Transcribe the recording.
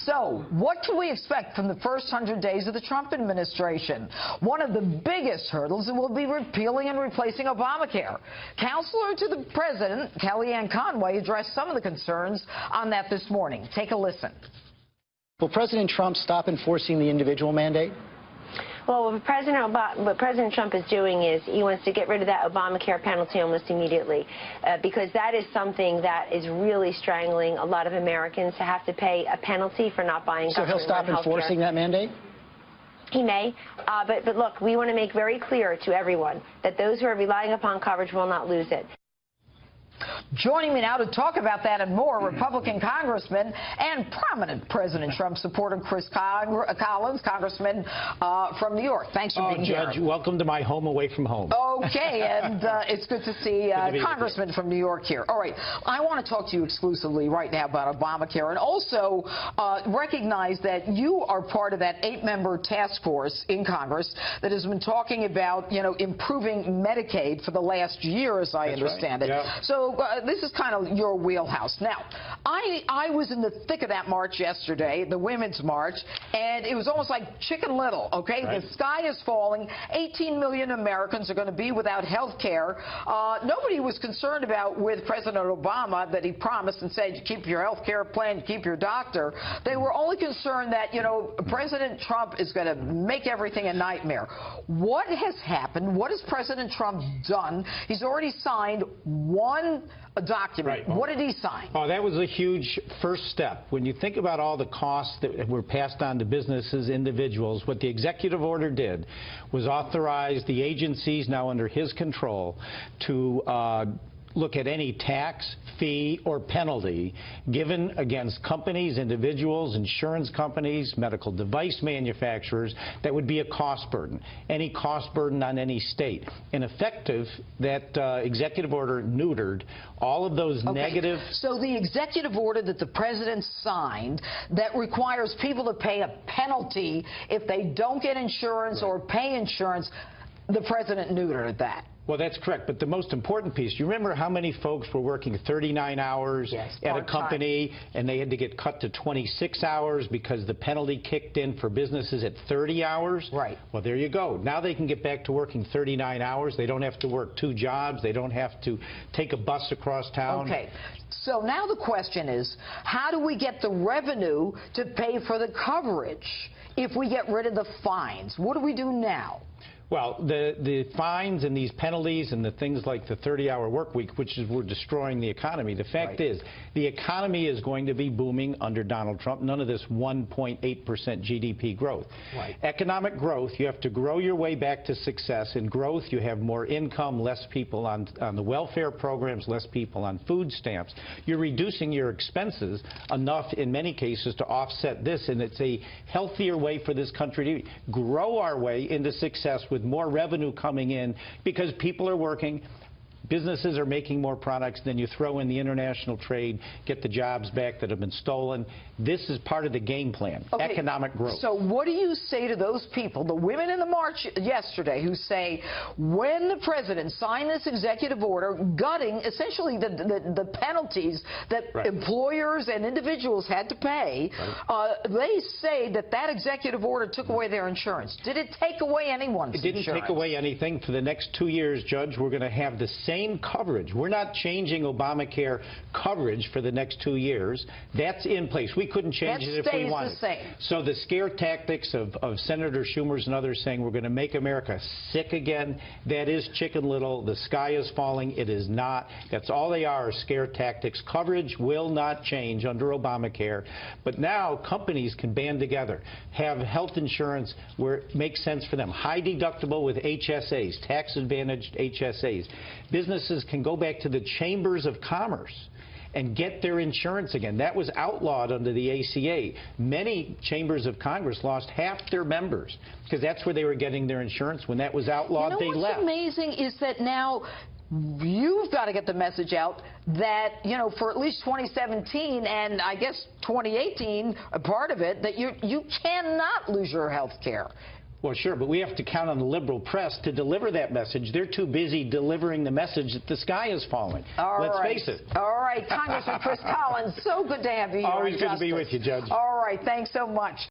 So, what can we expect from the first 100 days of the Trump administration? One of the biggest hurdles will be repealing and replacing Obamacare. Counselor to the president, Kellyanne Conway, addressed some of the concerns on that this morning. Take a listen. Will President Trump stop enforcing the individual mandate? Well, what President Trump is doing is he wants to get rid of that Obamacare penalty almost immediately because that is something that is really strangling a lot of Americans to have to pay a penalty for not buying government. So he'll stop enforcing that mandate? He may, but look, we want to make very clear to everyone that those who are relying upon coverage will not lose it. Joining me now to talk about that and more, Republican Congressman and prominent President Trump supporter Chris Collins, Congressman from New York. Thanks for being Judge, here. Welcome to my home away from home. Okay, and it's good to see Congressman from New York here. All right, I want to talk to you exclusively right now about Obamacare and also recognize that you are part of that 8-member task force in Congress that has been talking about, improving Medicaid for the last year, as I understand it. Yeah. So this is kind of your wheelhouse. Now, I was in the thick of that march yesterday, the Women's March, and it was almost like Chicken Little, okay? Right. The sky is falling. 18 million Americans are going to be without health care. Nobody was concerned about with President Obama that he promised and said, you keep your health care plan, you keep your doctor. They were only concerned that, President Trump is going to make everything a nightmare. What has happened? What has President Trump done? He's already signed one document. Right. What did he sign? Oh, that was a huge first step. When you think about all the costs that were passed on to businesses, individuals, what the executive order did was authorize the agencies now under his control to look at any tax, fee, or penalty given against companies, individuals, insurance companies, medical device manufacturers that would be a cost burden, any cost burden on any state. And effective, that executive order neutered all of those negative. So the executive order that the president signed that requires people to pay a penalty if they don't get insurance or pay insurance, the president neutered that. Well, that's correct. But the most important piece, you remember how many folks were working 39 hours at a company and they had to get cut to 26 hours because the penalty kicked in for businesses at 30 hours? Right. Well, there you go. Now they can get back to working 39 hours. They don't have to work 2 jobs. They don't have to take a bus across town. Okay. So now the question is, how do we get the revenue to pay for the coverage if we get rid of the fines? What do we do now? Well, the fines and these penalties and the things like the 30-hour work week, which is we're destroying the economy. The fact is, the economy is going to be booming under Donald Trump. None of this 1.8% GDP growth. Right. Economic growth, you have to grow your way back to success. In growth, you have more income, less people on the welfare programs, less people on food stamps. You're reducing your expenses enough in many cases to offset this, and it's a healthier way for this country to grow our way into success with more revenue coming in because people are working. Businesses are making more products. Then you throw in the international trade, get the jobs back that have been stolen. This is part of the game plan, economic growth. So what do you say to those people, the women in the march yesterday, who say when the president signed this executive order gutting essentially the penalties that employers and individuals had to pay, they say that executive order took away their insurance. Did it take away anyone's insurance? It didn't take away anything. For the next 2 years, Judge, we're going to have the same coverage. We're not changing Obamacare coverage for the next 2 years. That's in place. We couldn't change it if we wanted. The same. So the scare tactics of Senator Schumer's and others saying we're going to make America sick again, that is Chicken Little. The sky is falling. It is not. That's all they are scare tactics. Coverage will not change under Obamacare. But now companies can band together, have health insurance where it makes sense for them. High deductible with HSAs, tax-advantaged HSAs. Businesses can go back to the chambers of commerce and get their insurance again. That was outlawed under the ACA. Many chambers of Congress lost half their members because that's where they were getting their insurance. When that was outlawed, they left. What's amazing is that now you've got to get the message out that, for at least 2017 and I guess 2018, a part of it, that you cannot lose your health care. Well, sure, but we have to count on the liberal press to deliver that message. They're too busy delivering the message that the sky is falling. Let's face it. All right, Congressman Chris Collins, so good to have you here. Always good to be with you, Judge. All right. All right, thanks so much.